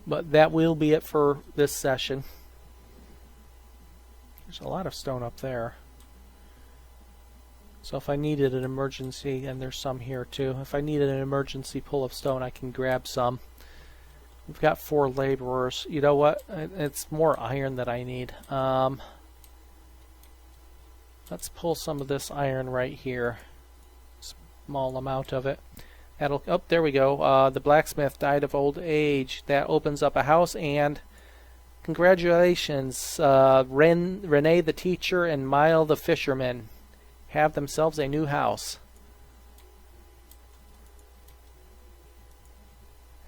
But that will be it for this session. There's a lot of stone up there. So if I needed an emergency, and there's some here too, if I needed an emergency pull of stone, I can grab some. We've got 4 laborers. You know what? It's more iron that I need. Let's pull some of this iron right here. Small amount of it. That'll. Oh, there we go. The blacksmith died of old age. That opens up a house, and congratulations, Renee the teacher and Mile the fisherman have themselves a new house.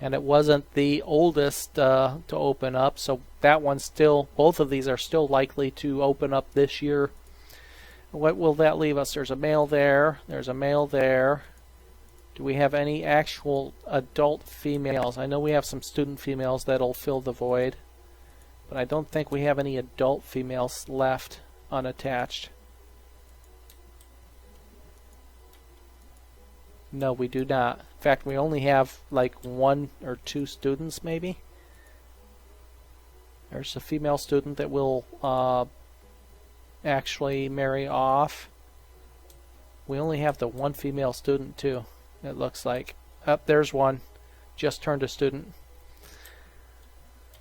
And it wasn't the oldest to open up, so that one's still, both of these are still likely to open up this year. What will that leave us? There's a male there, there's a male there. Do we have any actual adult females? I know we have some student females that'll fill the void, but I don't think we have any adult females left unattached. No, we do not. In fact, we only have like 1 or 2 students, maybe. There's a female student that will actually marry off. We only have the 1 female student, too, it looks like. Up there's one. Just turned a student.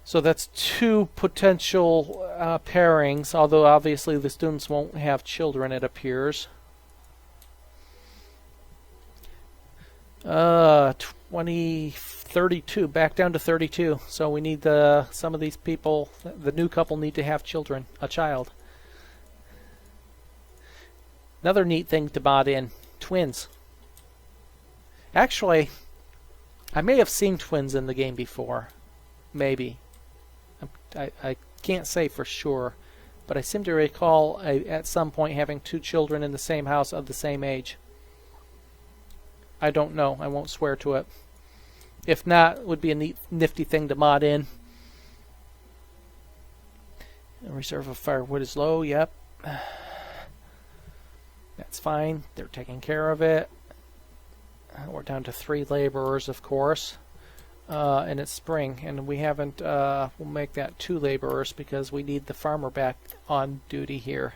So that's 2 potential pairings, although obviously the students won't have children, it appears. 32, back down to 32. So we need some of these people, the new couple need to have children, a child. Another neat thing to mod in, twins. Actually, I may have seen twins in the game before, maybe. I can't say for sure, but I seem to recall at some point having 2 children in the same house of the same age. I don't know. I won't swear to it. If not, it would be a neat, nifty thing to mod in. The reserve of firewood is low. Yep. That's fine. They're taking care of it. We're down to 3 laborers, of course. And it's spring, and we haven't. We'll make that 2 laborers because we need the farmer back on duty here.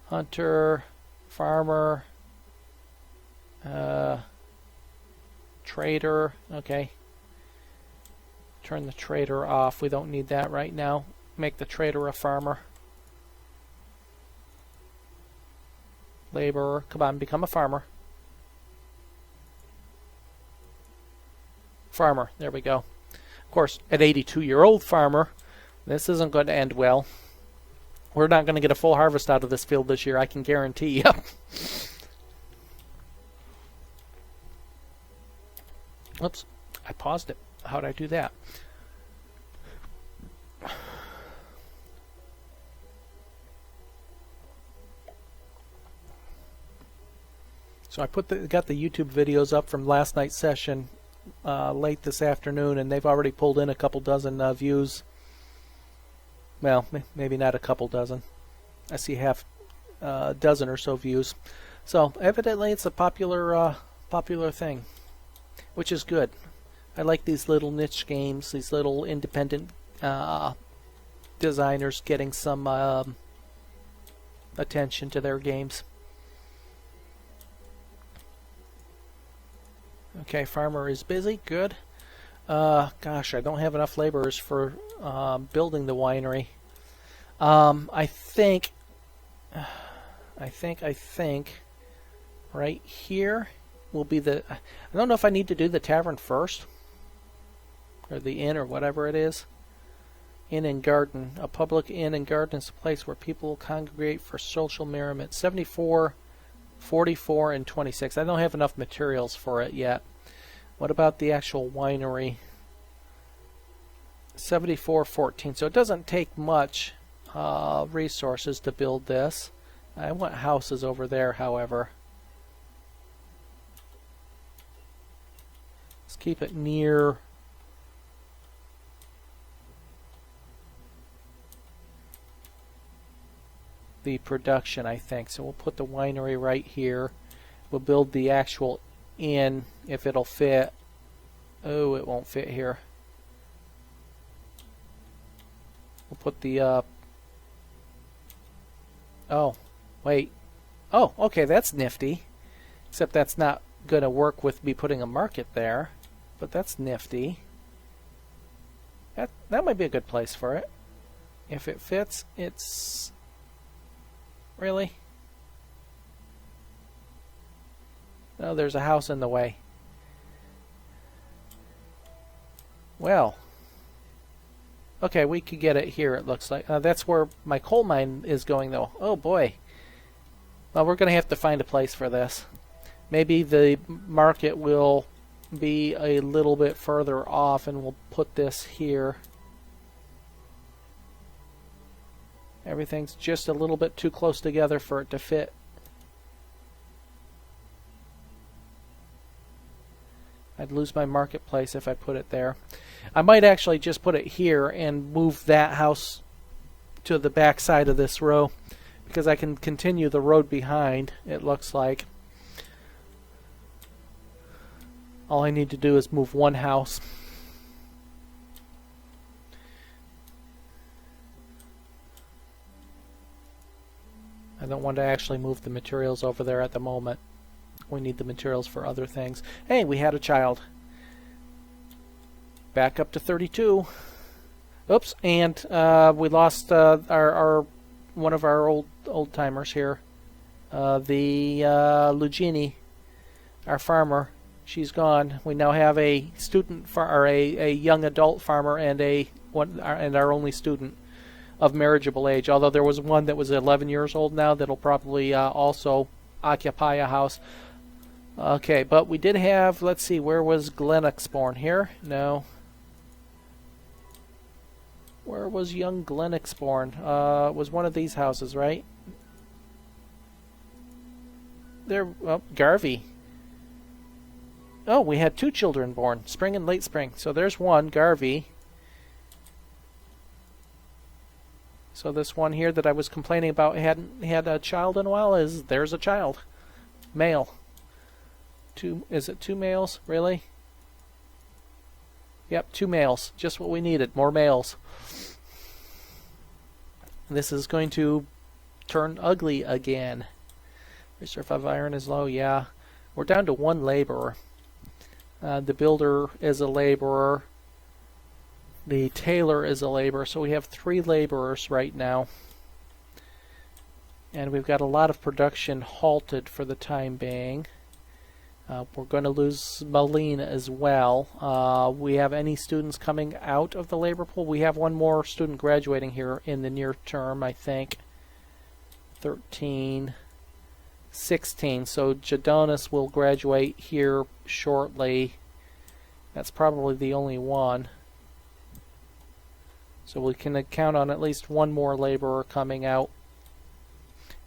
Hunter, farmer. Trader, okay. Turn the trader off. We don't need that right now. Make the trader a farmer. Laborer, come on, become a farmer. Farmer, there we go. Of course, an 82-year-old farmer, this isn't going to end well. We're not going to get a full harvest out of this field this year, I can guarantee you. Oops, I paused it. How did I do that? So I got the YouTube videos up from last night's session late this afternoon, and they've already pulled in a couple dozen views. Well, maybe not a couple dozen. I see half dozen or so views. So evidently it's a popular thing, which is good. I like these little niche games, these little independent designers getting some attention to their games. Okay, farmer is busy. Good. Gosh, I don't have enough laborers for building the winery. I think right here will be the. I don't know if I need to do the tavern first, or the inn, or whatever it is. Inn and garden. A public inn and garden is a place where people congregate for social merriment. 74, 44, and 26. I don't have enough materials for it yet. What about the actual winery? 74, 14. So it doesn't take much resources to build this. I want houses over there, however. Let's keep it near the production, I think. So we'll put the winery right here. We'll build the actual inn if it'll fit. Oh, it won't fit here. We'll put the oh, wait. Oh, okay, that's nifty. Except that's not going to work with me putting a market there. But that's nifty. That might be a good place for it. If it fits, it's... Really? No, there's a house in the way. Well. Okay, we could get it here, it looks like. That's where my coal mine is going, though. Oh, boy. Well, we're going to have to find a place for this. Maybe the market will be a little bit further off, and we'll put this here. Everything's just a little bit too close together for it to fit. I'd lose my marketplace if I put it there. I might actually just put it here and move that house to the back side of this row, because I can continue the road behind, it looks like. All I need to do is move one house. I don't want to actually move the materials over there at the moment. We need the materials for other things. Hey, we had a child. Back up to 32. Oops, and we lost our one of our old timers here. The Lugini, our farmer. She's gone. We now have a student or a young adult farmer and our only student of marriageable age. Although there was one that was 11 years old now that'll probably also occupy a house. Okay, but we did have, let's see, where was Glennox born? Here? No. Where was young Glennox born? It was one of these houses, right? There, well, Garvey. Oh, we had 2 children born, spring and late spring. So there's one, Garvey. So this one here that I was complaining about hadn't had a child in a while, there's a child. Male. Is it 2 males? Really? Yep, 2 males. Just what we needed. More males. This is going to turn ugly again. Reserve of iron is low. Yeah. We're down to 1 laborer. The builder is a laborer. The tailor is a laborer. So we have 3 laborers right now. And we've got a lot of production halted for the time being. We're going to lose Moline as well. We have any students coming out of the labor pool? We have 1 more student graduating here in the near term, I think. 13, 16. So Jadonis will graduate here shortly. That's probably the only one. So we can count on at least 1 more laborer coming out.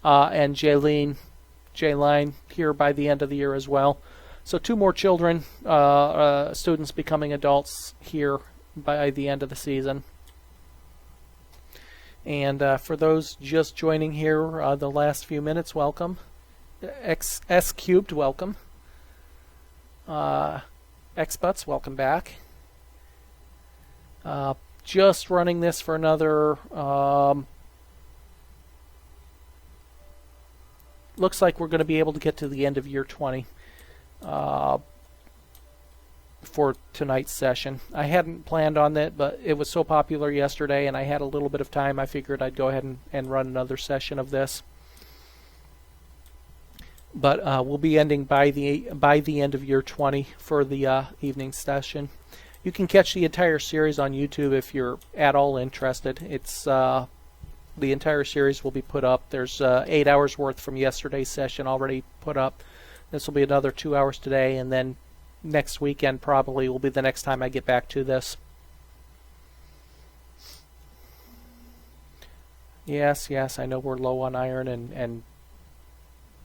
And Jaline here by the end of the year as well. So 2 more children, students becoming adults here by the end of the season. And for those just joining here the last few minutes, welcome. S Cubed, welcome. Xbutts, welcome back. Just running this for another... looks like we're going to be able to get to the end of year 20 for tonight's session. I hadn't planned on that, but it was so popular yesterday and I had a little bit of time. I figured I'd go ahead and run another session of this. But we'll be ending by the end of year 20 for the evening session. You can catch the entire series on YouTube if you're at all interested. It's the entire series will be put up. There's 8 hours worth from yesterday's session already put up. This will be another 2 hours today, and then next weekend probably will be the next time I get back to this. Yes, I know we're low on iron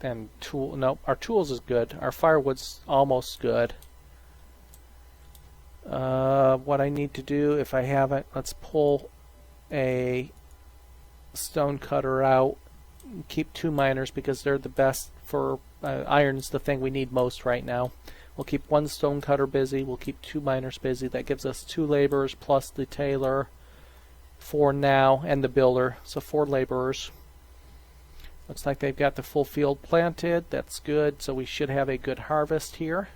and tool. No, our tools is good. Our firewood's almost good. What I need to do, if I haven't, let's pull a stone cutter out. Keep 2 miners because they're the best for iron's the thing we need most right now. We'll keep 1 stone cutter busy. We'll keep 2 miners busy. That gives us 2 laborers plus the tailor for now, and the builder. So 4 laborers. Looks like they've got the full field planted. That's good. So we should have a good harvest here.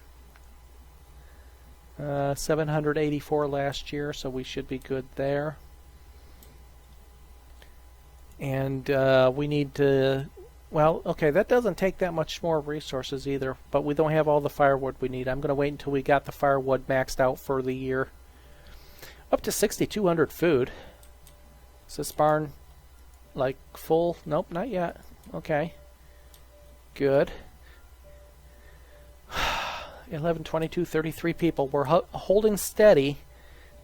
784 last year, so we should be good there. And we need to, well, okay, that doesn't take that much more resources either, but we don't have all the firewood we need. I'm going to wait until we got the firewood maxed out for the year. Up to 6,200 food. Is this barn like full? Nope, not yet. Okay. Good. 11, 22, 33 people. We're holding steady.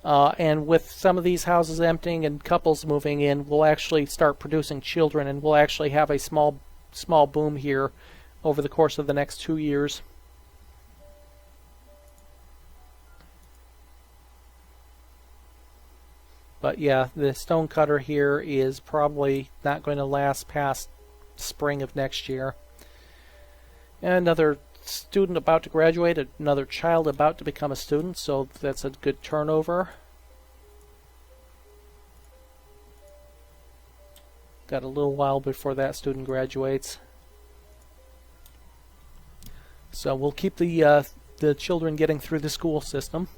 And with some of these houses emptying and couples moving in, we'll actually start producing children, and we'll actually have a small boom here over the course of the next 2 years. But yeah, the stone cutter here is probably not going to last past spring of next year. And another student about to graduate, another child about to become a student, so that's a good turnover. Got a little while before that student graduates. So we'll keep the children getting through the school system.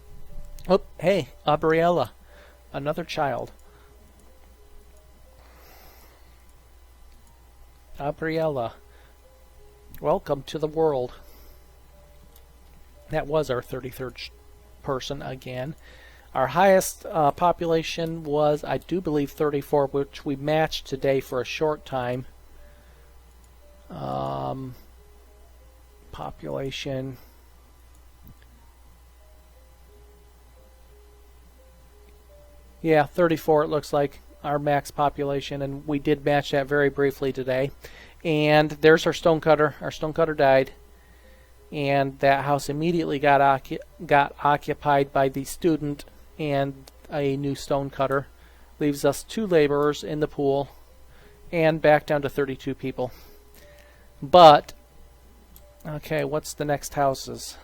Oh, hey, Gabriella, another child. Gabriella, welcome to the world. That was our 33rd person again. Our highest population was, I do believe, 34, which we matched today for a short time. Population. Yeah, 34 it looks like our max population, and we did match that very briefly today. And there's our stonecutter. Our stonecutter died. And that house immediately got occupied by the student and a new stonecutter. Leaves us 2 laborers in the pool and back down to 32 people. But, okay, what's the next houses?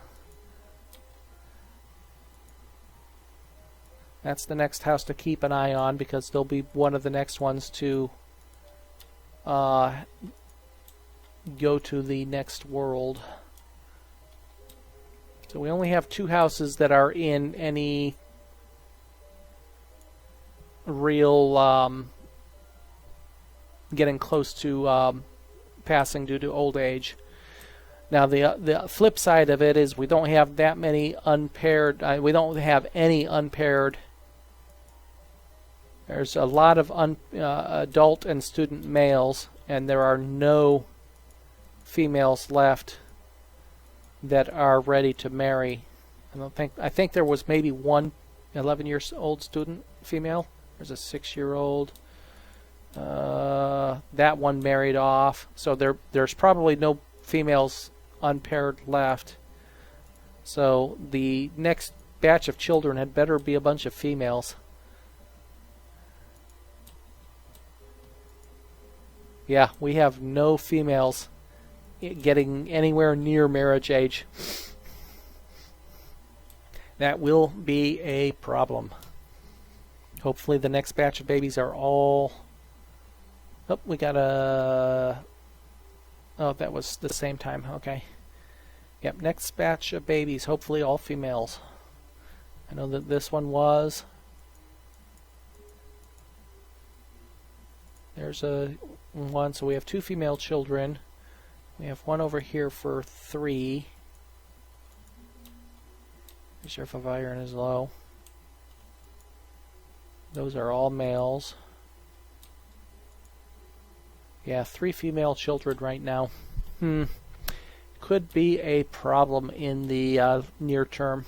That's the next house to keep an eye on, because they'll be one of the next ones to go to the next world. So we only have 2 houses that are in any real getting close to passing due to old age. Now the flip side of it is we don't have that many unpaired. We don't have any unpaired. There's a lot of adult and student males, and there are no females left that are ready to marry. I think there was maybe one 11-year-old student female. There's a 6-year-old. That one married off. So there's probably no females unpaired left. So the next batch of children had better be a bunch of females. Yeah, we have no females getting anywhere near marriage age. That will be a problem. Hopefully the next batch of babies are all... Oh, we got a... Oh, that was the same time. Okay. Yep, next batch of babies, hopefully all females. I know that this one was. There's a one, so we have 2 female children. We have one over here for 3. Reserve of iron is low. Those are all males. Yeah, 3 female children right now. Could be a problem in the near term.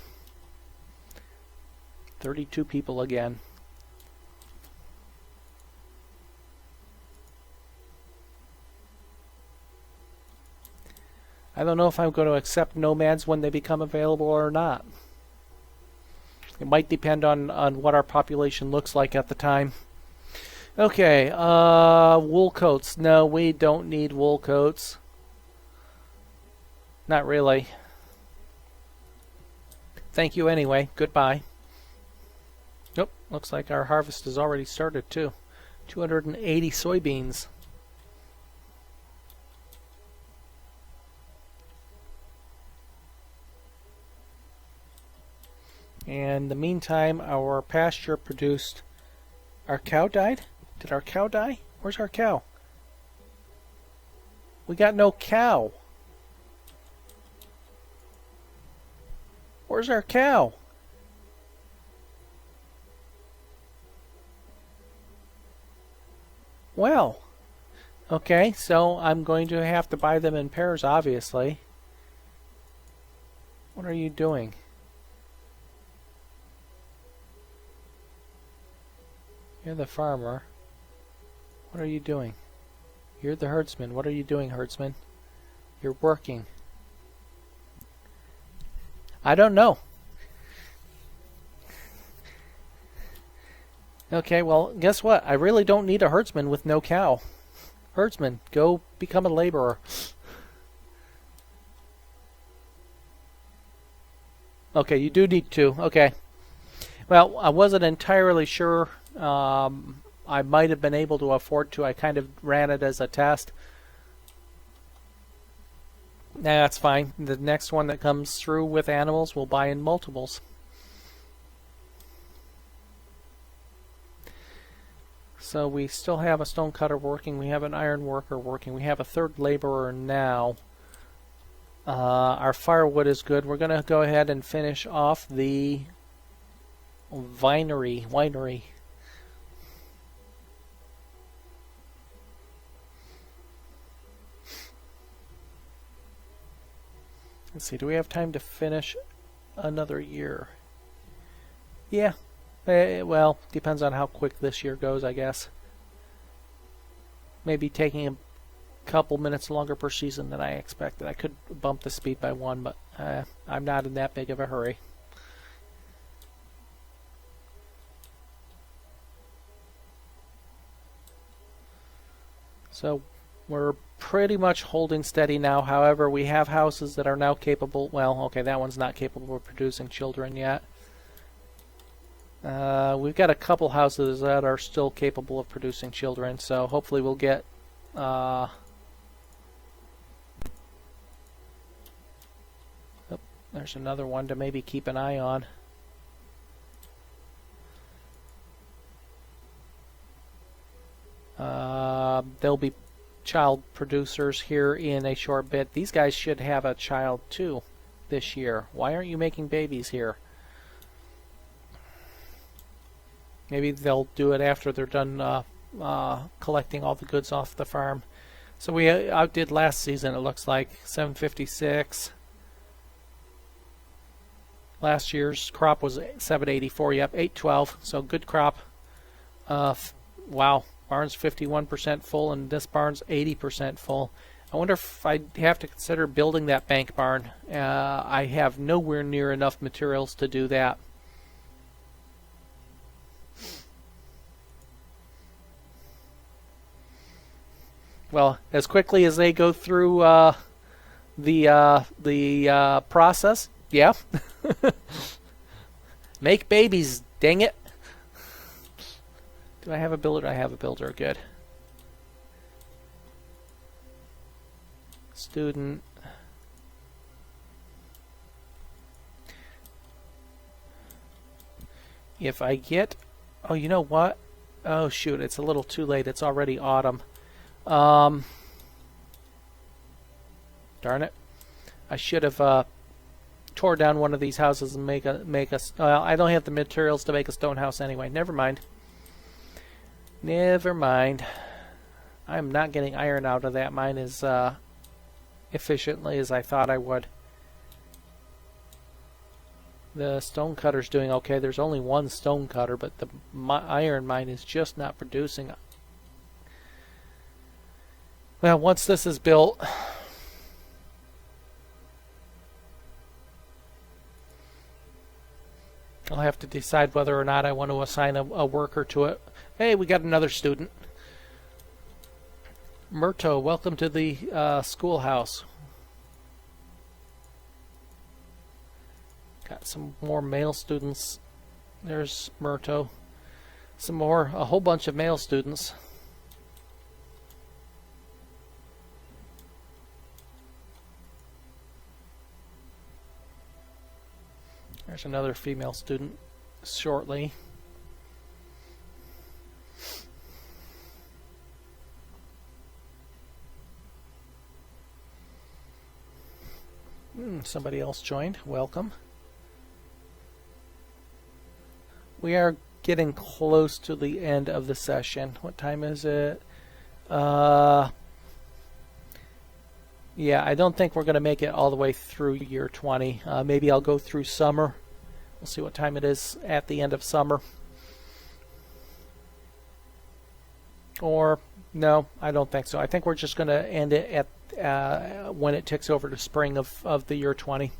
32 people again. I don't know if I'm going to accept nomads when they become available or not. It might depend on what our population looks like at the time. Okay, wool coats. No, we don't need wool coats. Not really. Thank you anyway. Goodbye. Nope, Looks like our harvest has already started too. 280 soybeans. And in the meantime, our pasture produced... Our cow died? Did our cow die? Where's our cow? We got no cow. Where's our cow? Well, okay, so I'm going to have to buy them in pairs, obviously. What are you doing? You're the farmer. What are you doing? You're the herdsman. What are you doing, herdsman? You're working. I don't know. Okay, well, guess what? I really don't need a herdsman with no cow. Herdsman, go become a laborer. Okay, you do need two. Okay. Well, I wasn't entirely sure. I might have been able to afford to. I kind of ran it as a test. That's fine. The next one that comes through with animals, we'll buy in multiples. So we still have a stone cutter working. We have an iron worker working. We have a third laborer now. Our firewood is good. We're going to go ahead and finish off the winery. Let's see, do we have time to finish another year? Yeah. Well, depends on how quick this year goes, I guess. Maybe taking a couple minutes longer per season than I expected. I could bump the speed by 1, but I'm not in that big of a hurry. So we're pretty much holding steady now. However, we have houses that are now capable. Well, okay, that one's not capable of producing children yet. We've got a couple houses that are still capable of producing children, so hopefully we'll get oh, there's another one to maybe keep an eye on. There'll be child producers here in a short bit. These guys should have a child too this year. Why aren't you making babies here? Maybe they'll do it after they're done collecting all the goods off the farm. So we outdid last season, it looks like. 756. Last year's crop was 784. Yep, 812. So good crop. Wow. Barn's 51% full, and this barn's 80% full. I wonder if I'd have to consider building that bank barn. I have nowhere near enough materials to do that. Well, as quickly as they go through the process, yeah. Make babies, dang it. Do I have a builder? I have a builder. Good. Student. If I get... Oh, you know what? Oh, shoot. It's a little too late. It's already autumn. Darn it. I should have tore down one of these houses and make a... Well, I don't have the materials to make a stone house anyway. Never mind. Never mind. I'm not getting iron out of that mine as efficiently as I thought I would. The stone cutter's doing okay. There's only one stone cutter, but the iron mine is just not producing. Well, once this is built, I'll have to decide whether or not I want to assign a worker to it. Hey, we got another student. Murto, welcome to the schoolhouse. Got some more male students. There's Murto. A whole bunch of male students. There's another female student shortly. Somebody else joined. Welcome. We are getting close to the end of the session. What time is it? Yeah, I don't think we're going to make it all the way through year 20. Maybe I'll go through summer. We'll see what time it is at the end of summer. Or, no, I don't think so. I think we're just going to end it at when it ticks over to spring of the year 20.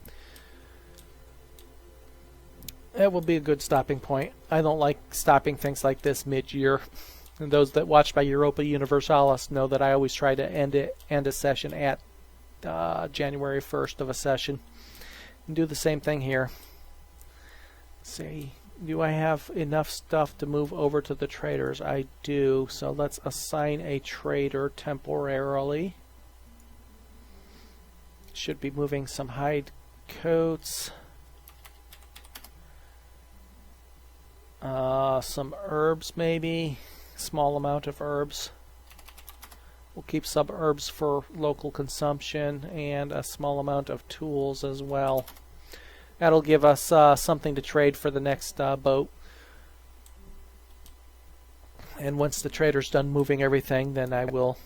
That will be a good stopping point. I don't like stopping things like this mid-year. And those that watch by Europa Universalis know that I always try to end a session at January 1st of a session. And do the same thing here. Let's see, do I have enough stuff to move over to the traders? I do. So let's assign a trader temporarily. Should be moving some hide coats. Some herbs maybe. Small amount of herbs. We'll keep some herbs for local consumption and a small amount of tools as well. That'll give us something to trade for the next boat. And once the trader's done moving everything, then I will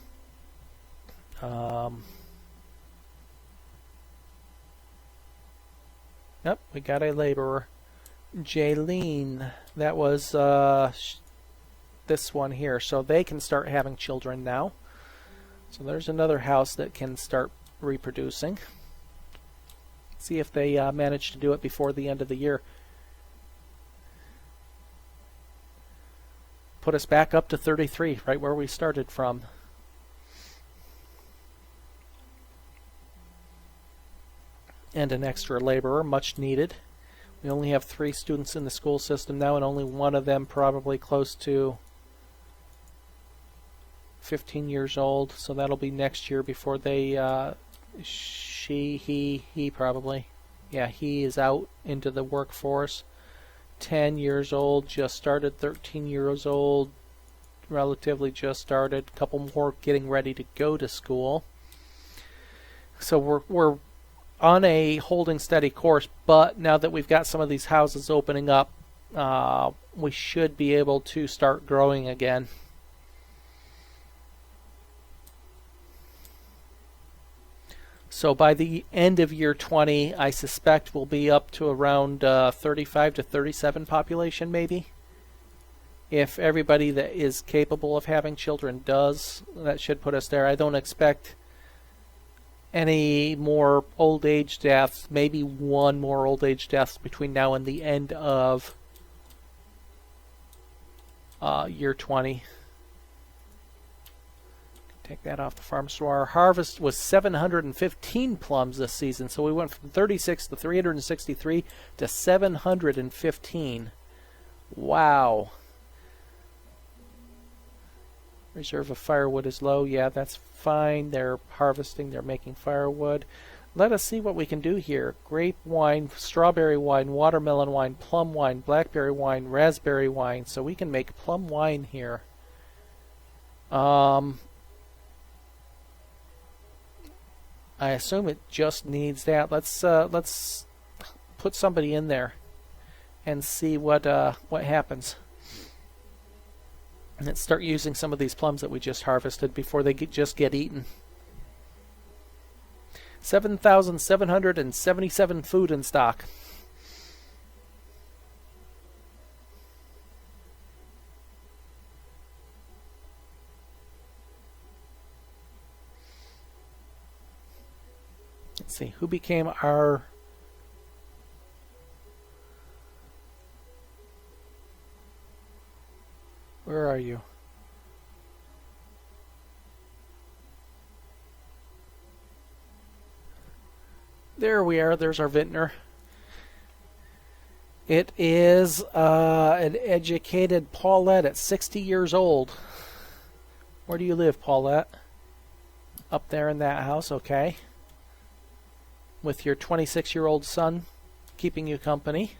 Yep, we got a laborer. Jaylene. That was this one here. So they can start having children now. So there's another house that can start reproducing. See if they manage to do it before the end of the year. Put us back up to 33, right where we started from. And an extra laborer, much needed. We only have 3 students in the school system now, and only one of them probably close to 15 years old. So that'll be next year before they, he probably. Yeah, he is out into the workforce. 10 years old, just started. 13 years old, relatively just started. A couple more getting ready to go to school. So we're on a holding steady course, but now that we've got some of these houses opening up, we should be able to start growing again. So by the end of year 20, I suspect we'll be up to around 35 to 37 population maybe. If everybody that is capable of having children does, that should put us there. I don't expect any more old age deaths, maybe one more old age death between now and the end of year 20. Take that off the farm. So our harvest was 715 plums this season. So we went from 36 to 363 to 715. Wow. Reserve of firewood is low. Yeah, that's fine. They're harvesting. They're making firewood. Let us see what we can do here. Grape wine, strawberry wine, watermelon wine, plum wine, blackberry wine, raspberry wine. So we can make plum wine here. I assume it just needs that. Let's put somebody in there and see what happens. And let's start using some of these plums that we just harvested before they just get eaten. 7,777 food in stock. Let's see, who became our... Where are you? There we are. There's our vintner. It is an educated Paulette at 60 years old. Where do you live, Paulette? Up there in that house, okay. With your 26-year-old son keeping you company.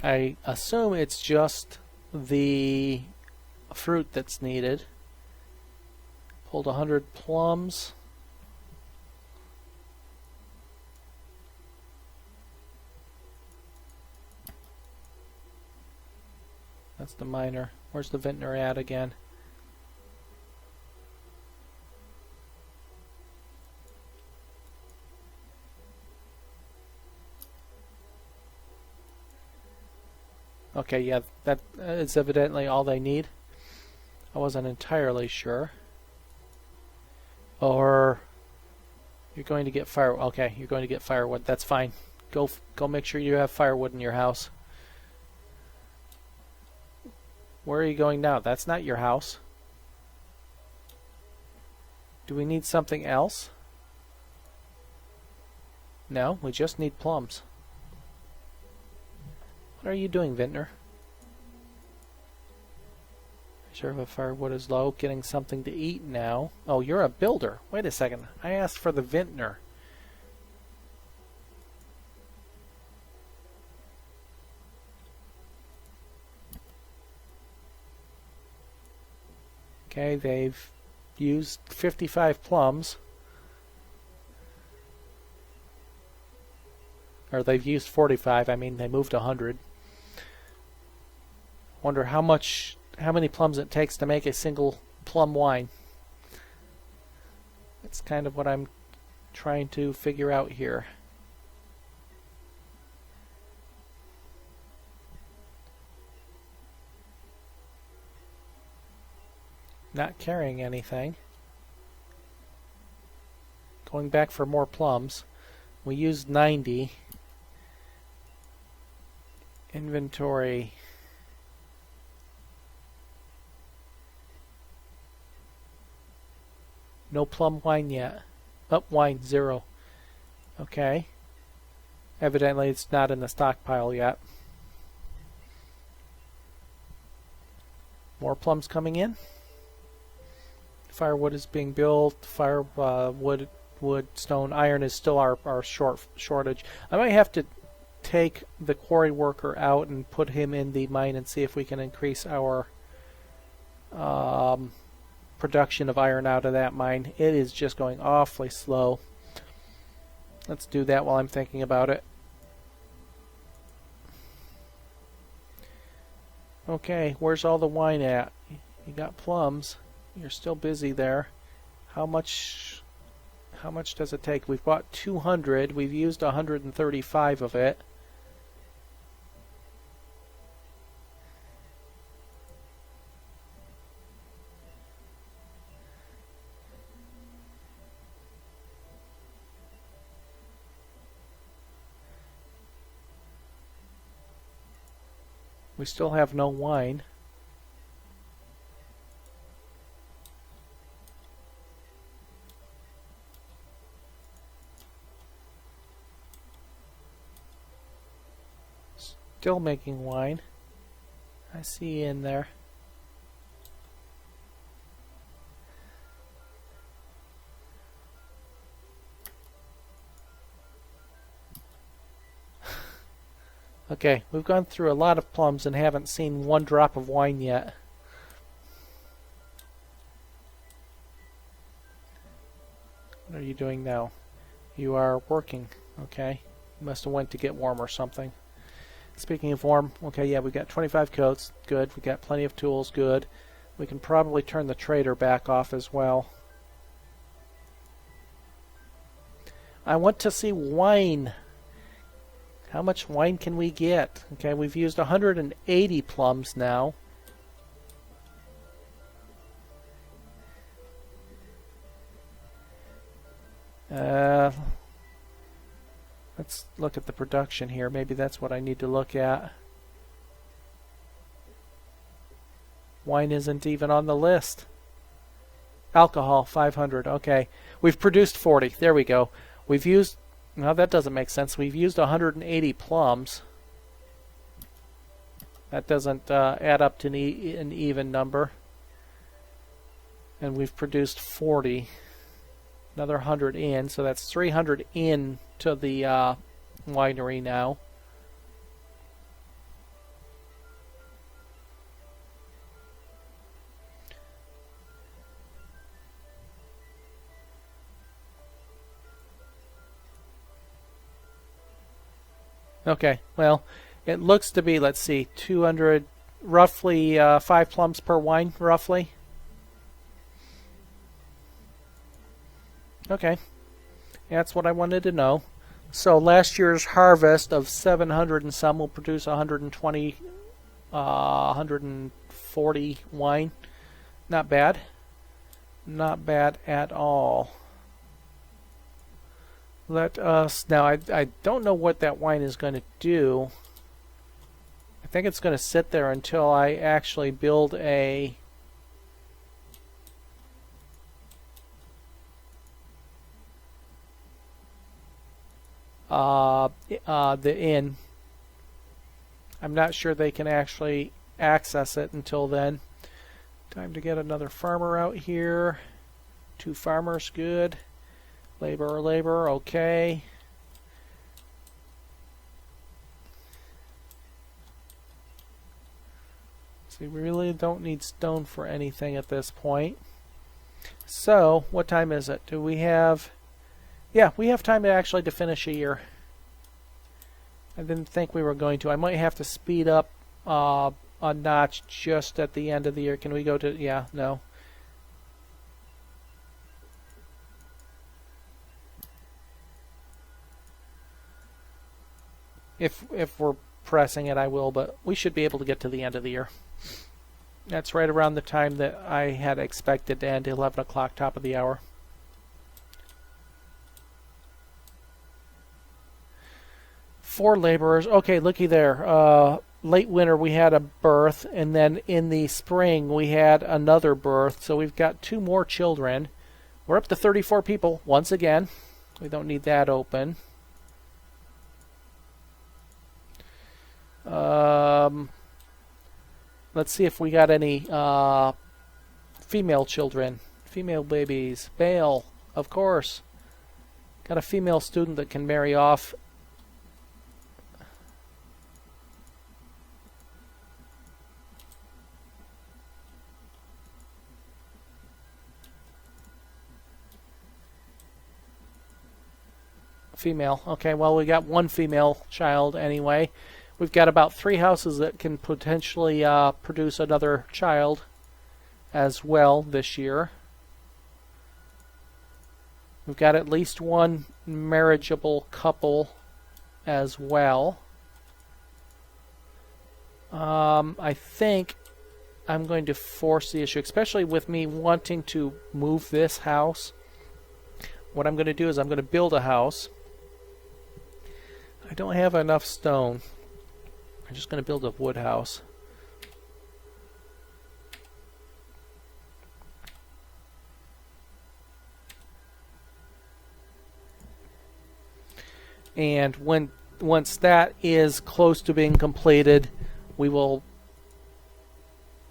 I assume it's just the fruit that's needed. Pulled 100 plums. That's the miner. Where's the vintner at again? Okay, yeah, that is evidently all they need. I wasn't entirely sure. Or you're going to get fire. Okay, you're going to get firewood. That's fine. Go make sure you have firewood in your house. Where are you going now? That's not your house. Do we need something else? No, we just need plums. What are you doing, vintner? Reserve of firewood is low. Getting something to eat now. Oh, you're a builder. Wait a second. I asked for the vintner. Okay, they've used 55 plums. Or they've used 45. I mean, they moved 100. Wonder how many plums it takes to make a single plum wine. That's kind of what I'm trying to figure out here. Not carrying anything. Going back for more plums. We used 90. Inventory. No plum wine yet. Oh, wine, 0. Okay. Evidently it's not in the stockpile yet. More plums coming in. Firewood is being built. Wood, stone, iron is still our shortage. I might have to take the quarry worker out and put him in the mine and see if we can increase our production of iron out of that mine. It is just going awfully slow. Let's do that while I'm thinking about it. Okay, where's all the wine at? You got plums. You're still busy there. How much does it take? We've bought 200. We've used 135 of it. We still have no wine. Still making wine. I see you in there. Okay, we've gone through a lot of plums and haven't seen one drop of wine yet. What are you doing now? You are working. Okay. You must have went to get warm or something. Speaking of warm, okay, yeah, we got 25 coats. Good. We got plenty of tools. Good. We can probably turn the trader back off as well. I want to see wine. How much wine can we get? Okay, we've used 180 plums now. Let's look at the production here. Maybe that's what I need to look at. Wine isn't even on the list. Alcohol, 500. Okay. We've produced 40. There we go. We've used... No, that doesn't make sense. We've used 180 plums. That doesn't add up to an even number. And we've produced 40. Another 100 in, so that's 300 in to the winery now. Okay, well, it looks to be, let's see, 200, roughly 5 plums per wine, roughly. Okay, that's what I wanted to know. So last year's harvest of 700 and some will produce 120, 140 wine. Not bad. Not bad at all. Let us, now I don't know what that wine is going to do. I think it's going to sit there until I actually build a the inn. I'm not sure they can actually access it until then. Time to get another farmer out here. 2 farmers, good. Labor, okay. So we really don't need stone for anything at this point. So, what time is it? Do we have... Yeah, we have time to actually to finish a year. I didn't think we were going to. I might have to speed up a notch just at the end of the year. Can we go to... Yeah, no. If we're pressing it, I will, but we should be able to get to the end of the year. That's right around the time that I had expected to end, 11 o'clock, top of the hour. Four laborers. Okay, looky there. Late winter we had a birth, and then in the spring we had another birth, so we've got 2 more children. We're up to 34 people once again. We don't need that open. Let's see if we got any female children, female babies. Male, of course. Got a female student that can marry off. Female. Okay, well, we got 1 female child anyway. We've got about 3 houses that can potentially produce another child as well this year. We've got at least 1 marriageable couple as well. I think I'm going to force the issue, especially with me wanting to move this house. What I'm going to do is I'm going to build a house. I don't have enough stone. I'm just going to build a wood house. And once that is close to being completed, we will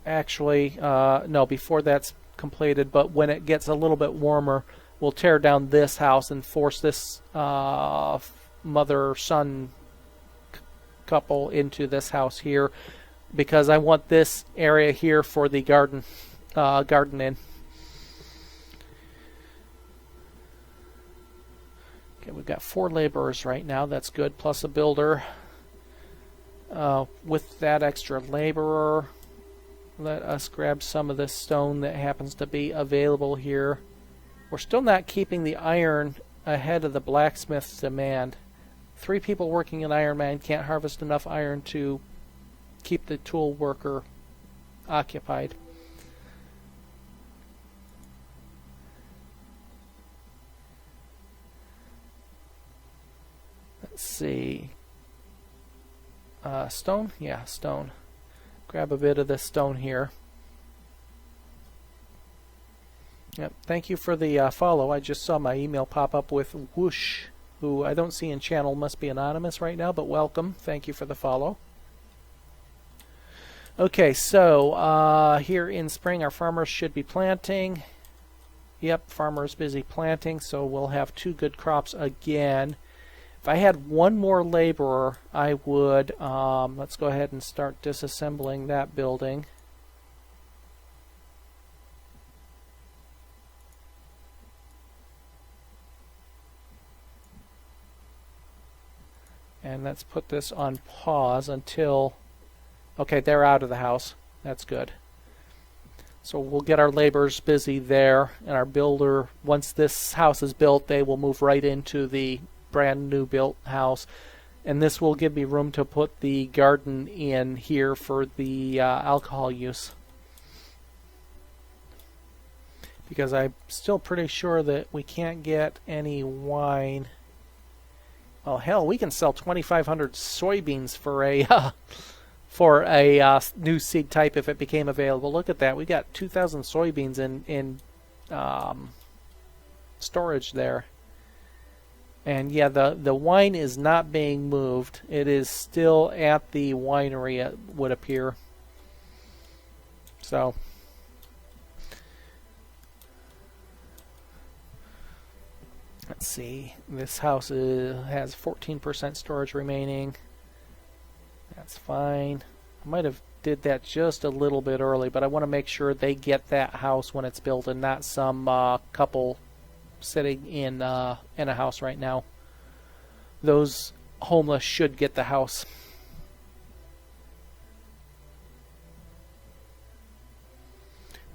actually, no, before that's completed, but when it gets a little bit warmer, we'll tear down this house and force this mother-son couple into this house here, because I want this area here for the garden in. Okay, we've got 4 laborers right now. That's good, plus a builder. With that extra laborer, let us grab some of this stone that happens to be available here. We're still not keeping the iron ahead of the blacksmith's demand. 3 people working in Iron Man can't harvest enough iron to keep the tool worker occupied. Let's see. Stone? Yeah, stone. Grab a bit of this stone here. Yep. Thank you for the follow. I just saw my email pop up with Whoosh, who I don't see in channel, must be anonymous right now, but welcome. Thank you for the follow. Okay, so here in spring our farmers should be planting. Yep, farmer's busy planting, so we'll have 2 good crops again. If I had 1 more laborer, I would, let's go ahead and start disassembling that building. And let's put this on pause until, okay, they're out of the house. That's good. So we'll get our laborers busy there, and our builder, once this house is built, they will move right into the brand new built house. And this will give me room to put the garden in here for the alcohol use. Because I'm still pretty sure that we can't get any wine. Oh hell, we can sell 2,500 soybeans for a new seed type if it became available. Look at that, we got 2,000 soybeans in storage there. And yeah, the wine is not being moved. It is still at the winery, it would appear. So let's see, this house has 14% storage remaining. That's fine. I might have did that just a little bit early, but I want to make sure they get that house when it's built and not some couple sitting in a house right now. Those homeless should get the house.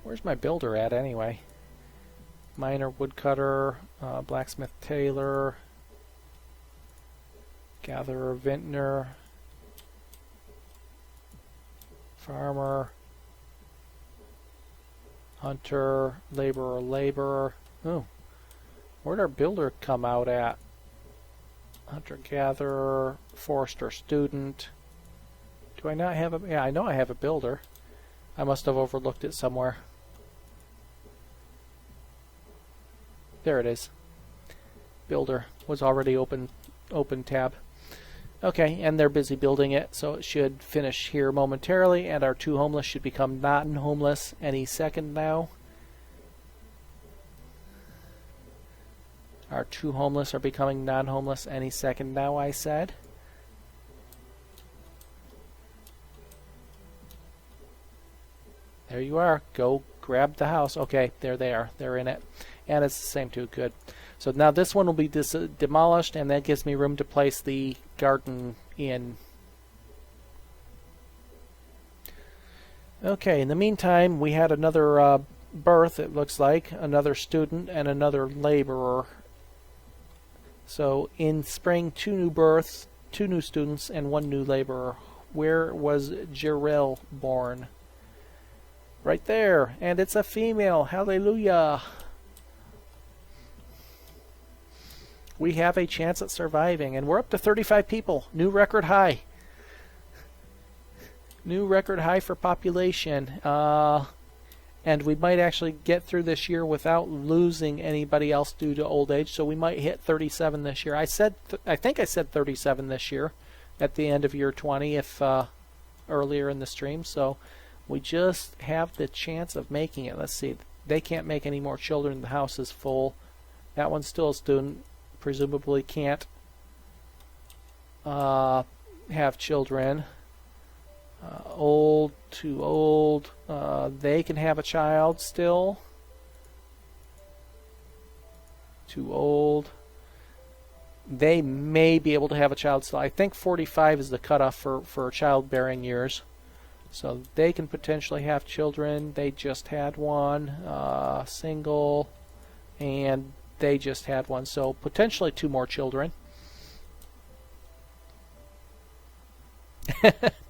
Where's my builder at anyway? Miner, woodcutter, blacksmith, tailor, gatherer, vintner, farmer, hunter, laborer. Oh, where'd our builder come out at? Hunter, gatherer, forester, student. Do I not have a... Yeah, I know I have a builder. I must have overlooked it somewhere. There it is. Builder was already open tab. Okay, and they're busy building it, so it should finish here momentarily, and our 2 homeless should become non-homeless any second now. Our 2 homeless are becoming non-homeless any second now, I said. There you are. Go grab the house. Okay, there they are. They're in it. And it's the same too. Good. So now this one will be demolished, and that gives me room to place the garden in. Okay, in the meantime, we had another birth, it looks like. Another student and another laborer. So in spring, 2 new births, 2 new students, and 1 new laborer. Where was Jirel born? Right there. And it's a female. Hallelujah. We have a chance at surviving, and we're up to 35 people. New record high. New record high for population. And we might actually get through this year without losing anybody else due to old age, so we might hit 37 this year. I think I said 37 this year at the end of year 20 if earlier in the stream, so we just have the chance of making it. Let's see. They can't make any more children. The house is full. That one's still a student. Presumably can't have children. Old, too old. They can have a child still. Too old. They may be able to have a child still. I think 45 is the cutoff for childbearing years. So they can potentially have children. They just had one. Single. And they just had one. So potentially 2 more children.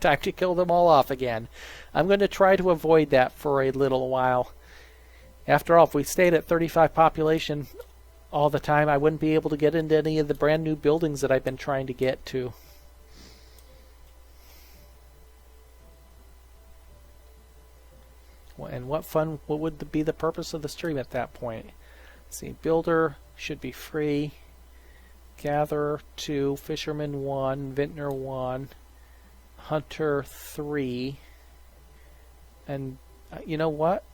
Time to kill them all off again. I'm going to try to avoid that for a little while. After all, if we stayed at 35 population all the time, I wouldn't be able to get into any of the brand new buildings that I've been trying to get to. And what would be the purpose of the stream at that point? Let's see, builder should be free. Gatherer 2, fisherman 1, vintner 1, hunter 3. And you know what?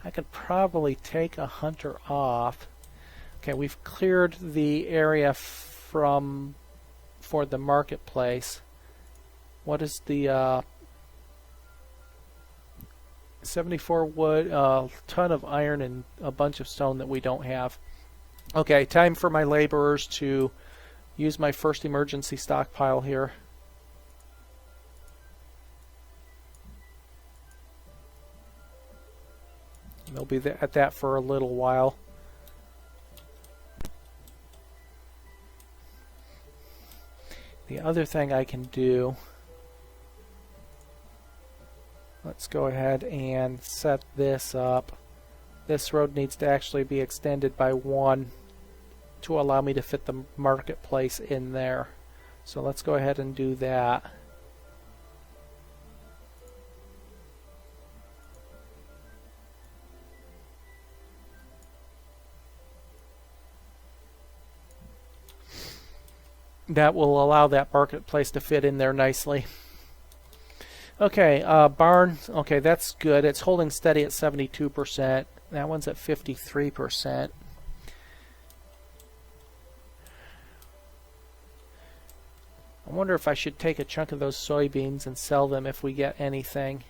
I could probably take a hunter off. Okay, we've cleared the area for the marketplace. What is the 74 wood, a ton of iron, and a bunch of stone that we don't have. Okay, time for my laborers to use my first emergency stockpile here. They'll be at that for a little while. The other thing I can do, let's go ahead and set this up. This road needs to actually be extended by 1 to allow me to fit the marketplace in there. So let's go ahead and do that. That will allow that marketplace to fit in there nicely. Okay, barn, okay, that's good. It's holding steady at 72%. That one's at 53%. I wonder if I should take a chunk of those soybeans and sell them if we get anything.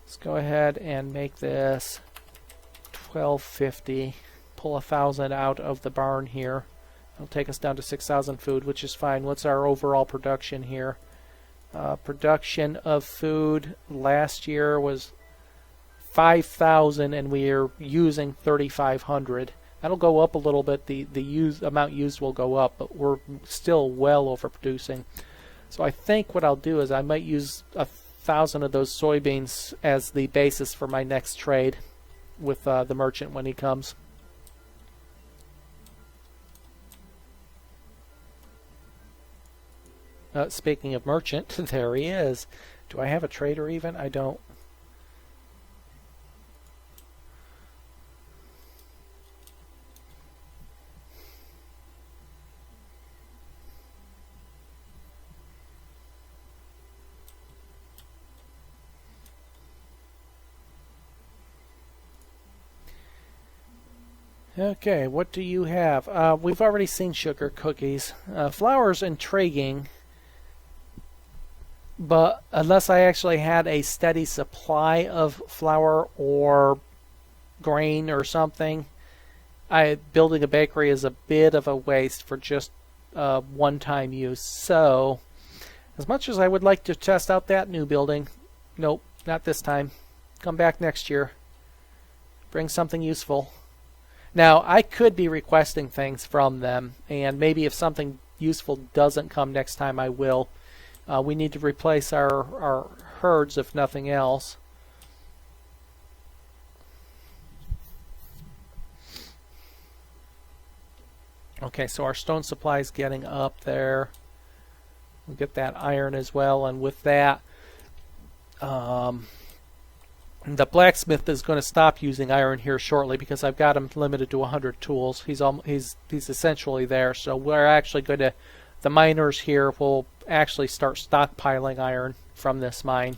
Let's go ahead and make this 1250. Pull 1,000 out of the barn here. It'll take us down to 6,000 food, which is fine. What's our overall production here? Production of food last year was 5,000, and we are using 3,500. That'll go up a little bit. The amount used will go up, but we're still well overproducing. So I think what I'll do is I might use 1,000 of those soybeans as the basis for my next trade with the merchant when he comes. Speaking of merchant, there he is. Do I have a trader even? I don't. Okay, what do you have? We've already seen sugar cookies. Flour's intriguing. But unless I actually had a steady supply of flour or grain or something, building a bakery is a bit of a waste for just one-time use. So, as much as I would like to test out that new building, nope, not this time. Come back next year. Bring something useful. Now, I could be requesting things from them, and maybe if something useful doesn't come next time, I will. We need to replace our herds, if nothing else. Okay, so our stone supply is getting up there. We'll get that iron as well, and with that, the blacksmith is going to stop using iron here shortly because I've got him limited to 100 tools. He's essentially there, so we're actually going to. The miners here will actually start stockpiling iron from this mine.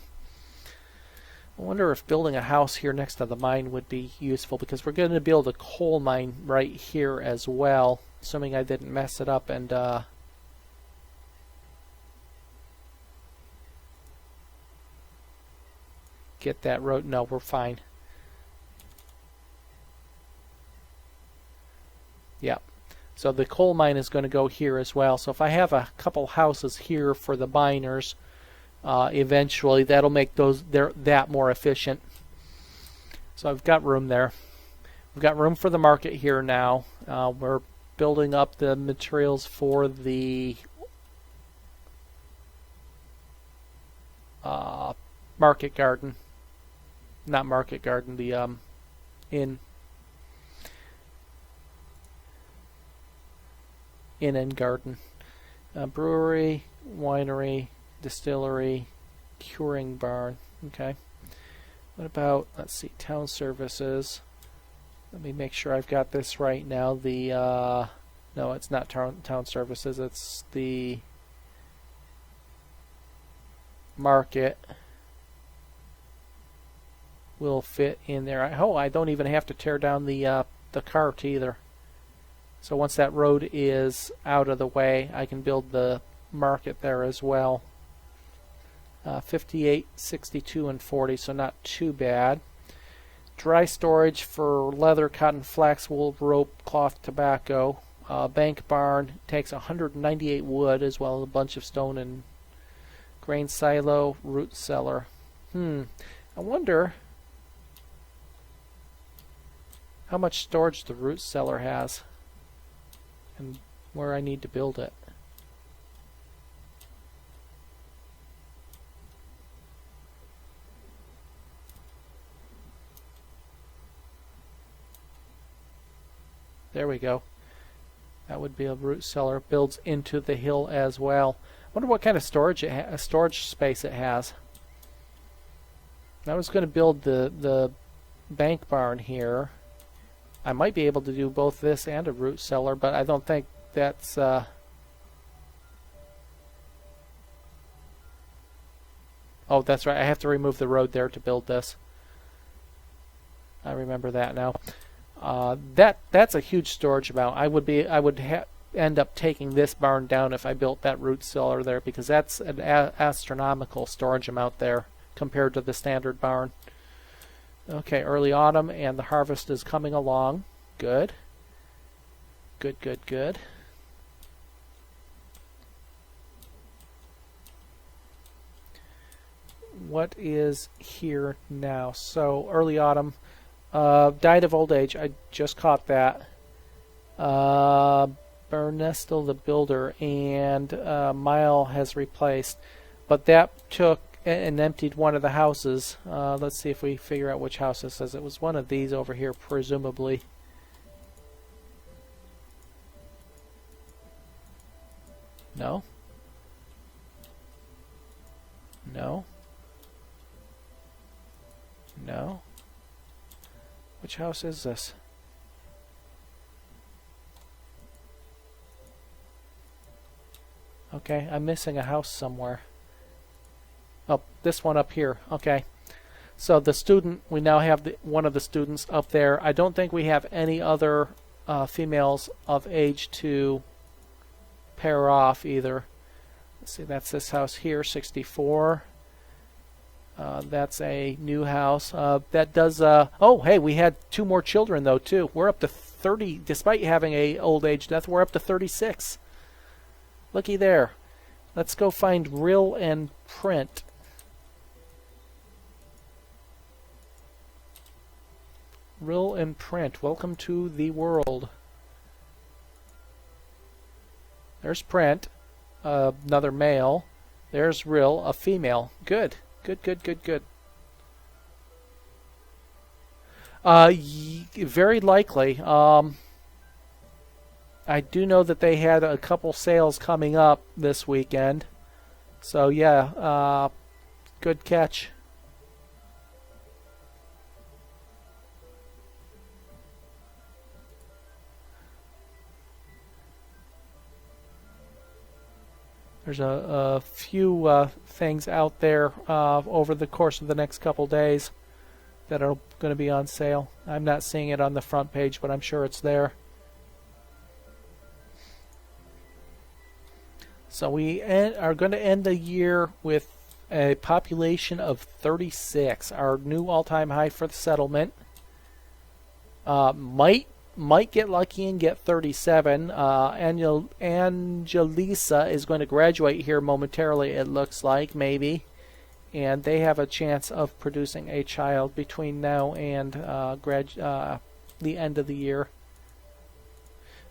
I wonder if building a house here next to the mine would be useful because we're going to build a coal mine right here as well, assuming I didn't mess it up and get that road. No, we're fine. Yeah. So the coal mine is going to go here as well. So if I have a couple houses here for the miners, eventually that'll make that more efficient. So I've got room there. We've got room for the market here now. We're building up the materials for the market garden. Not market garden, the inn and garden. Brewery, winery, distillery, curing barn. Okay. What about, let's see, town services. Let me make sure I've got this right now. The, no, it's not town services, it's the market will fit in there. Oh, I don't even have to tear down the cart either. So once that road is out of the way, I can build the market there as well. 58, 62, and 40, so not too bad. Dry storage for leather, cotton, flax, wool, rope, cloth, tobacco. Bank barn takes 198 wood as well as a bunch of stone and grain silo, root cellar. I wonder how much storage the root cellar has and where I need to build it. There we go. That would be a root cellar. Builds into the hill as well. I wonder what kind of storage space it has. I was going to build the bank barn here. I might be able to do both this and a root cellar, but I don't think that's oh, that's right. I have to remove the road there to build this. I remember that now. That's a huge storage amount. I would end up taking this barn down if I built that root cellar there, because that's an astronomical storage amount there compared to the standard barn. Okay, early autumn and the harvest is coming along. Good. Good, good, good. What is here now? So early autumn. Died of old age. I just caught that. Bernestel the builder and Mile has replaced. But that took and emptied one of the houses. Let's see if we figure out which house this is. It was one of these over here, presumably. No? No? No? Which house is this? Okay, I'm missing a house somewhere. Oh, this one up here. Okay. So the student, we now have one of the students up there. I don't think we have any other females of age to pair off either. Let's see, that's this house here, 64. That's a new house. That does, oh, hey, we had 2 more children, though, too. We're up to 30, despite having a old age death, we're up to 36. Looky there. Let's go find Rill and Print. Rill and Print, welcome to the world. There's Print, another male. There's Rill, a female. Good. Good, good, good, good. Very likely. I do know that they had a couple sales coming up this weekend. So yeah, good catch. There's a few things out there over the course of the next couple days that are going to be on sale. I'm not seeing it on the front page, but I'm sure it's there. So we are going to end the year with a population of 36, our new all-time high for the settlement. Might get lucky and get 37. Angelisa is going to graduate here momentarily, it looks like, maybe. And they have a chance of producing a child between now and the end of the year.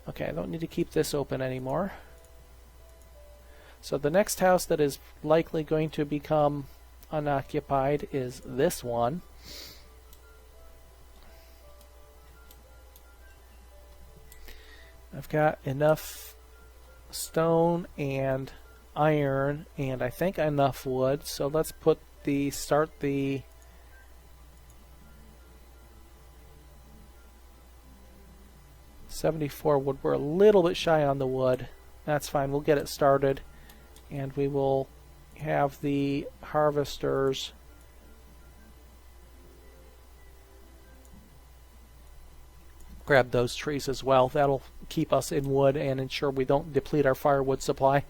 Okay, I don't need to keep this open anymore. So the next house that is likely going to become unoccupied is this one. I've got enough stone and iron and I think enough wood, so let's start the 74 wood. We're a little bit shy on the wood. That's fine. We'll get it started. And we will have the harvesters grab those trees as well. That'll keep us in wood and ensure we don't deplete our firewood supply.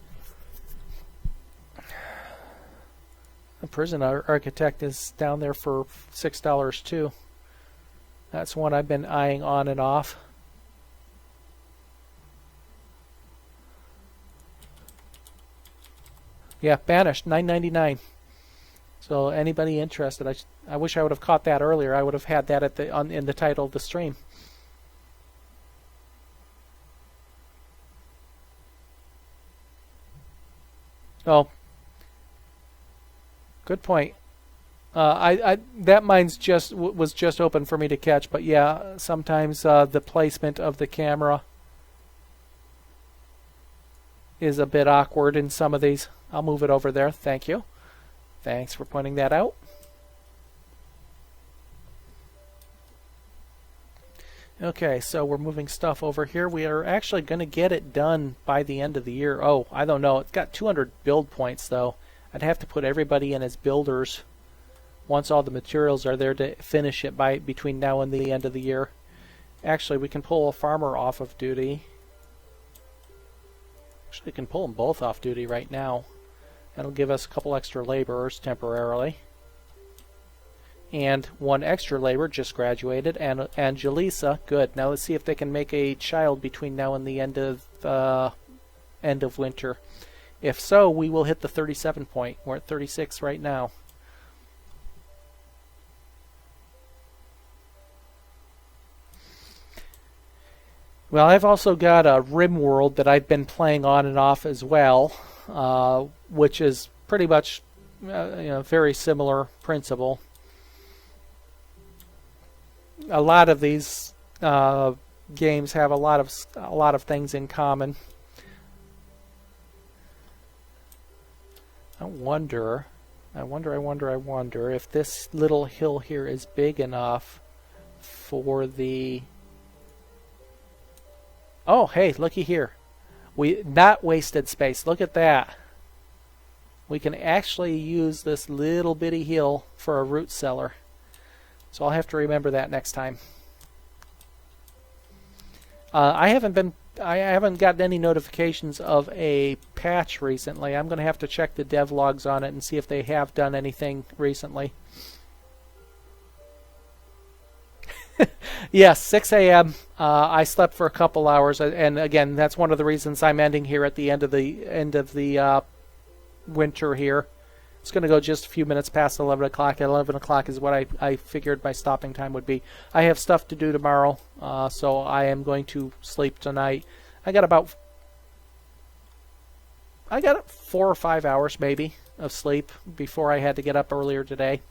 The prison architect is down there for $6 too. That's one I've been eyeing on and off. Yeah, Banished, $9.99. So anybody interested? I wish I would have caught that earlier. I would have had that at in the title of the stream. Oh, good point. That mine's was just open for me to catch, but yeah, sometimes the placement of the camera is a bit awkward in some of these. I'll move it over there. Thank you. Thanks for pointing that out. Okay, so we're moving stuff over here. We are actually going to get it done by the end of the year. Oh, I don't know. It's got 200 build points, though. I'd have to put everybody in as builders once all the materials are there to finish it by between now and the end of the year. Actually, we can pull a farmer off of duty. Actually, we can pull them both off duty right now. That'll give us a couple extra laborers temporarily. And one extra laborer just graduated, and Angelisa, good. Now let's see if they can make a child between now and the end of winter. If so, we will hit the 37 point. We're at 36 right now. Well, I've also got a Rim World that I've been playing on and off as well, which is pretty much very similar principle. A lot of these games have a lot of things in common. I wonder if this little hill here is big enough for the... Oh, hey, looky here. We not wasted space. Look at that. We can actually use this little bitty hill for a root cellar. So I'll have to remember that next time. I haven't gotten any notifications of a patch recently. I'm going to have to check the dev logs on it and see if they have done anything recently. Yes, 6 a.m. I slept for a couple hours, and again, that's one of the reasons I'm ending here at the end of the winter here. It's going to go just a few minutes past 11 o'clock. 11 o'clock is what I figured my stopping time would be. I have stuff to do tomorrow, so I am going to sleep tonight. I got 4 or 5 hours maybe of sleep before I had to get up earlier today.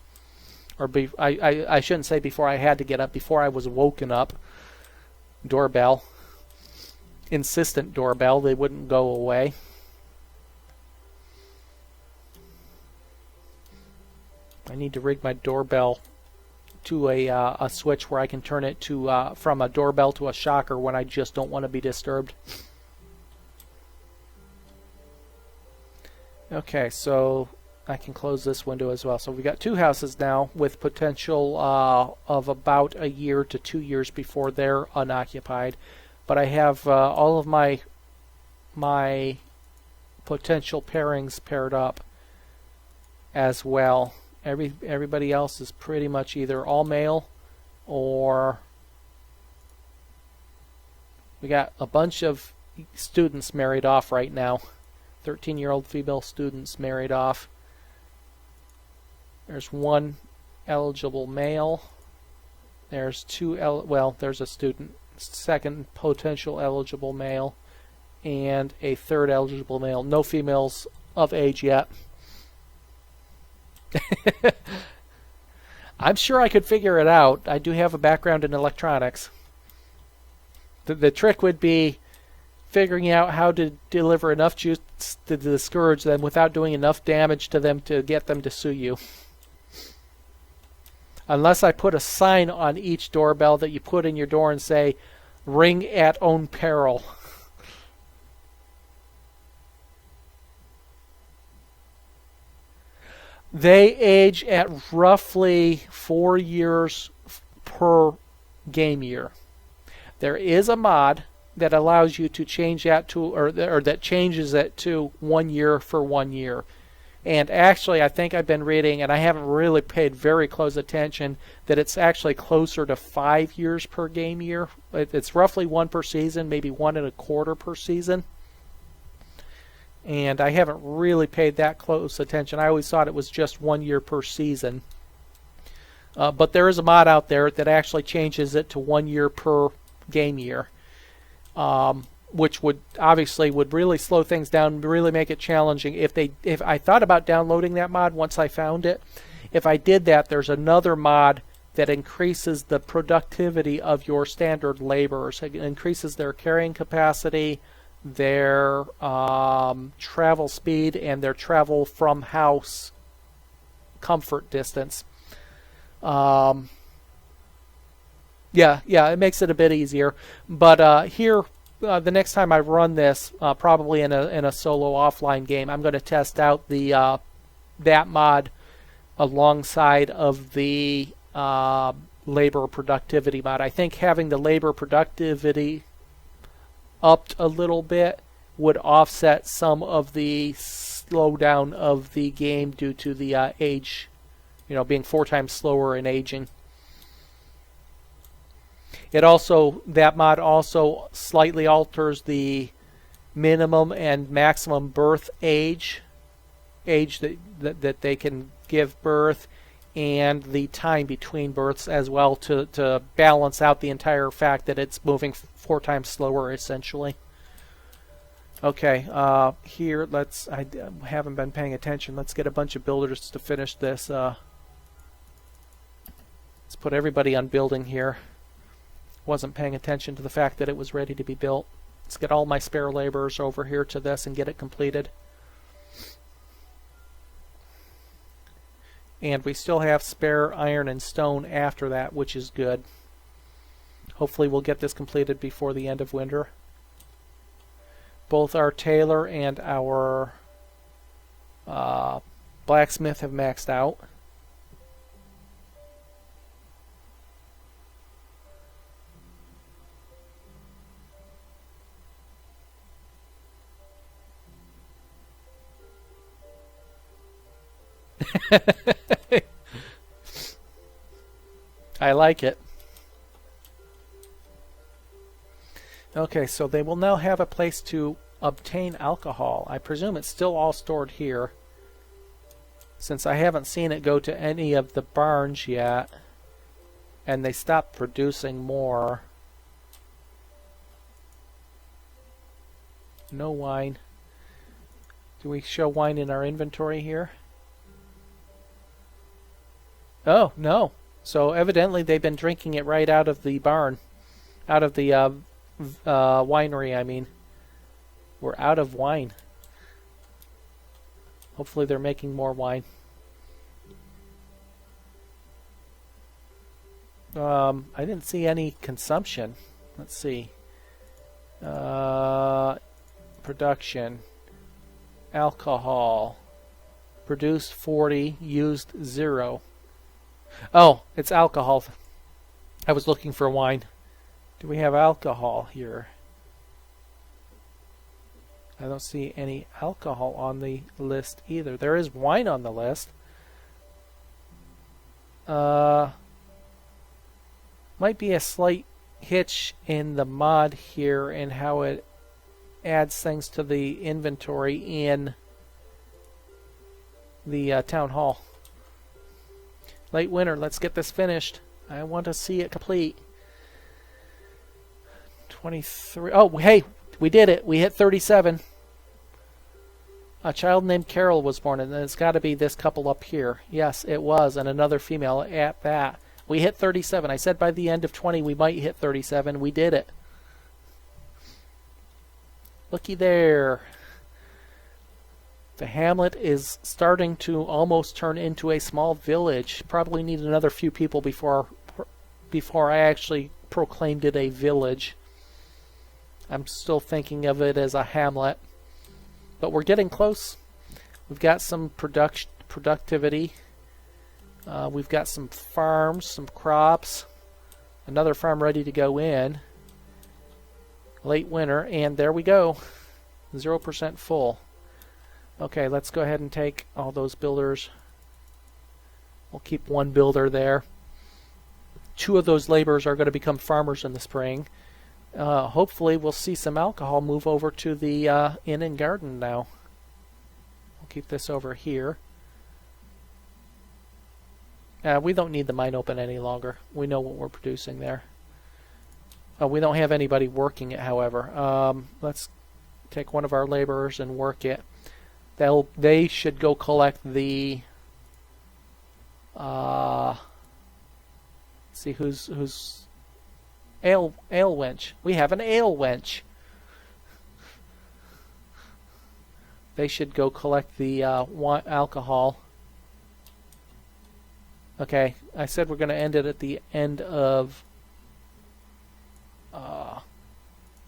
Or I shouldn't say before I had to get up, before I was woken up. Doorbell. Insistent doorbell. They wouldn't go away. I need to rig my doorbell to a switch where I can turn it to from a doorbell to a shocker when I just don't want to be disturbed. Okay, so I can close this window as well. So we got 2 houses now with potential of about a year to 2 years before they're unoccupied. But I have all of my potential pairings paired up as well. Everybody else is pretty much either all male or we got a bunch of students married off right now. 13-year-old female students married off. There's one eligible male. There's there's a student, second potential eligible male, and a third eligible male. No females of age yet. I'm sure I could figure it out. I do have a background in electronics. The trick would be figuring out how to deliver enough juice to discourage them without doing enough damage to them to get them to sue you. Unless I put a sign on each doorbell that you put in your door and say, Ring at own peril. They age at roughly 4 years per game year. There is a mod that allows you to change that to, or that changes it to 1 year for 1 year. And actually, I think I've been reading, and I haven't really paid very close attention, that it's actually closer to 5 years per game year. It's roughly 1 per season, maybe 1.25 per season. And I haven't really paid that close attention. I always thought it was just 1 year per season. But there is a mod out there that actually changes it to 1 year per game year, which would obviously would really slow things down, really make it challenging. If I thought about downloading that mod once I found it, if I did that, there's another mod that increases the productivity of your standard laborers. It increases their carrying capacity, their travel speed, and their travel from house comfort distance. Yeah, it makes it a bit easier. But here, the next time I run this, probably in a solo offline game, I'm going to test out the that mod alongside of the labor productivity mod. I think having the labor productivity upped a little bit would offset some of the slowdown of the game due to the age, being 4 times slower in aging. That mod also slightly alters the minimum and maximum birth age that they can give birth, and the time between births as well, to balance out the entire fact that it's moving 4 times slower, essentially. Okay, here, I haven't been paying attention. Let's get a bunch of builders to finish this. Let's put everybody on building here. Wasn't paying attention to the fact that it was ready to be built. Let's get all my spare laborers over here to this and get it completed. And we still have spare iron and stone after that, which is good. Hopefully we'll get this completed before the end of winter. Both our tailor and our blacksmith have maxed out. I like it. Okay, so they will now have a place to obtain alcohol. I presume it's still all stored here, since I haven't seen it go to any of the barns yet, and they stopped producing more. No wine. Do we show wine in our inventory here? Oh, no. So evidently they've been drinking it right out of the barn. Out of the winery, I mean. We're out of wine. Hopefully they're making more wine. I didn't see any consumption. Let's see. Production. Alcohol. Produced 40, used 0. Oh, it's alcohol. I was looking for wine. Do we have alcohol here? I don't see any alcohol on the list either. There is wine on the list. Might be a slight hitch in the mod here and how it adds things to the inventory in the town hall. Late winter, let's get this finished. I want to see it complete. 23. Oh, hey, we did it. We hit 37. A child named Carol was born, and it's got to be this couple up here. Yes, it was, and another female at that. We hit 37. I said by the end of 20 we might hit 37. We did it. Looky there. The hamlet is starting to almost turn into a small village. Probably need another few people before I actually proclaimed it a village. I'm still thinking of it as a hamlet. But we're getting close. We've got some productivity. We've got some farms, some crops. Another farm ready to go in. Late winter, and there we go. 0% full. Okay, let's go ahead and take all those builders. We'll keep one builder there. 2 of those laborers are going to become farmers in the spring. Hopefully we'll see some alcohol move over to the inn and garden now. We'll keep this over here. We don't need the mine open any longer. We know what we're producing there. We don't have anybody working it, however. Let's take one of our laborers and work it. They should go collect the... see who's ale wench. We have an ale wench. They should go collect the alcohol. Okay, I said we're going to end it at the end of...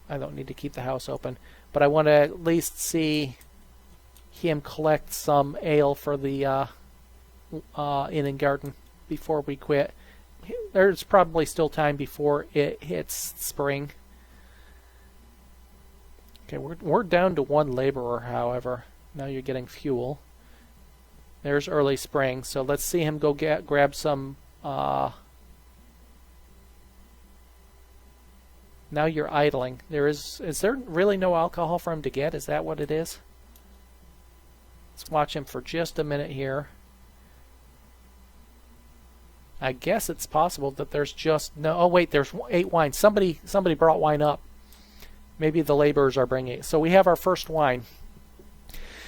I don't need to keep the house open, but I want to at least see him collect some ale for the inn and garden before we quit. There's probably still time before it hits spring. Okay, we're down to 1 laborer, however. Now you're getting fuel. There's early spring, so let's see him go grab some... Now you're idling. Is there really no alcohol for him to get? Is that what it is? Let's watch him for just a minute here. I guess it's possible that there's just no... Oh wait, there's 8 wines. Somebody brought wine up. Maybe the laborers are bringing it. So we have our first wine.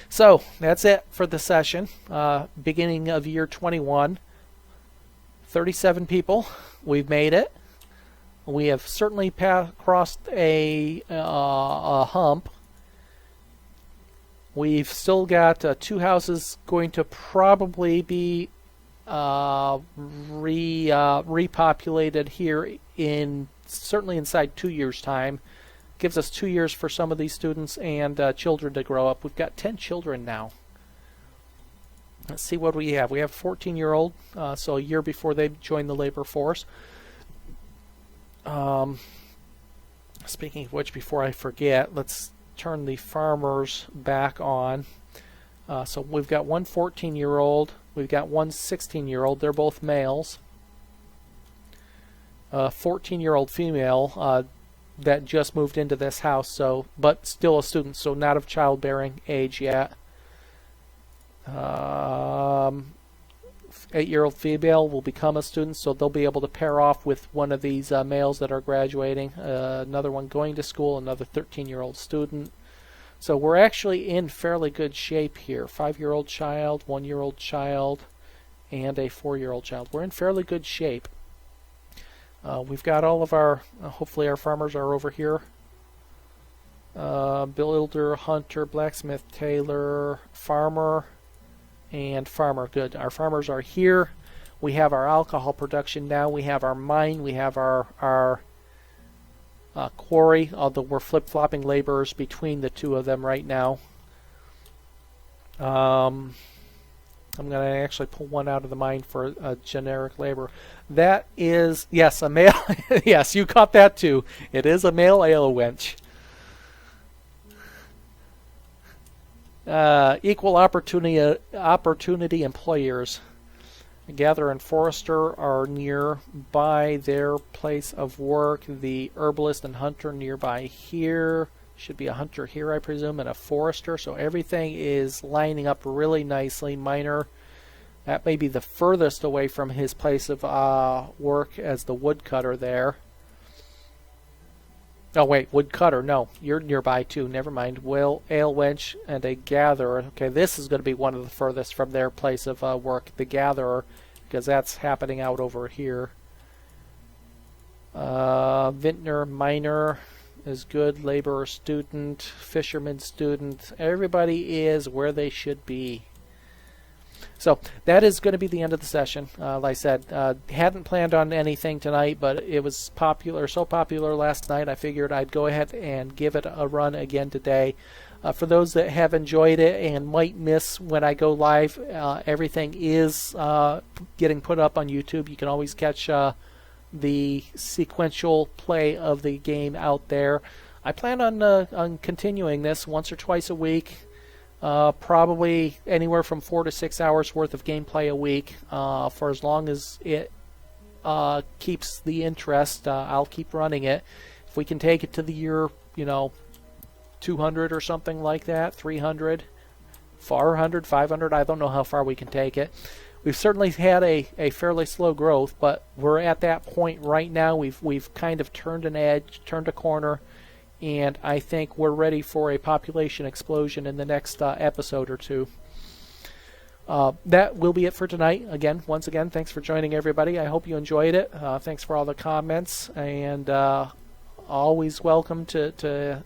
So that's it for the session. Beginning of year 21. 37 people. We've made it. We have certainly crossed a hump. We've still got 2 houses going to probably be repopulated here certainly inside 2 years' time. Gives us 2 years for some of these students and children to grow up. We've got 10 children now. Let's see what we have. We have a 14-year-old, so a year before they join the labor force. Speaking of which, before I forget, let's turn the farmers back on. So we've got one 14-year-old. We've got one 16-year-old. They're both males. A 14-year-old female that just moved into this house, but still a student, so not of childbearing age yet. 8-year-old female will become a student, so they'll be able to pair off with one of these males that are graduating. Another one going to school, another 13-year-old student. So we're actually in fairly good shape here. 5-year-old child, 1-year-old child, and a 4-year-old child. We're in fairly good shape. We've got all of our, hopefully our farmers are over here. Builder, hunter, blacksmith, tailor, farmer, and farmer. Good. Our farmers are here. We have our alcohol production now. We have our mine. We have our quarry, although we're flip-flopping laborers between the 2 of them right now. I'm going to actually pull one out of the mine for a generic labor. That is, yes, a male. Yes, you caught that too. It is a male ale wench. Equal opportunity employers. Gatherer and forester are nearby their place of work. The herbalist and hunter nearby here. Should be a hunter here, I presume, and a forester. So everything is lining up really nicely. Miner, that may be the furthest away from his place of work as the woodcutter there. Oh wait, woodcutter, no, you're nearby too, never mind. Ale wench and a gatherer. Okay, this is going to be one of the furthest from their place of work, the gatherer, because that's happening out over here. Vintner, miner is good, laborer, student, fisherman, student. Everybody is where they should be. So that is going to be the end of the session. Like I said, hadn't planned on anything tonight, but it was so popular last night, I figured I'd go ahead and give it a run again today. For those that have enjoyed it and might miss when I go live, everything is getting put up on YouTube. You can always catch the sequential play of the game out there. I plan on continuing this once or twice a week. Probably anywhere from 4 to 6 hours worth of gameplay a week. For as long as it keeps the interest, I'll keep running it. If we can take it to the year, 200 or something like that, 300, 400, 500, I don't know how far we can take it. We've certainly had a fairly slow growth, but we're at that point right now. We've kind of turned an edge, turned a corner, and I think we're ready for a population explosion in the next episode or two. That will be it for tonight. Once again, thanks for joining, everybody. I hope you enjoyed it. Thanks for all the comments, and always welcome to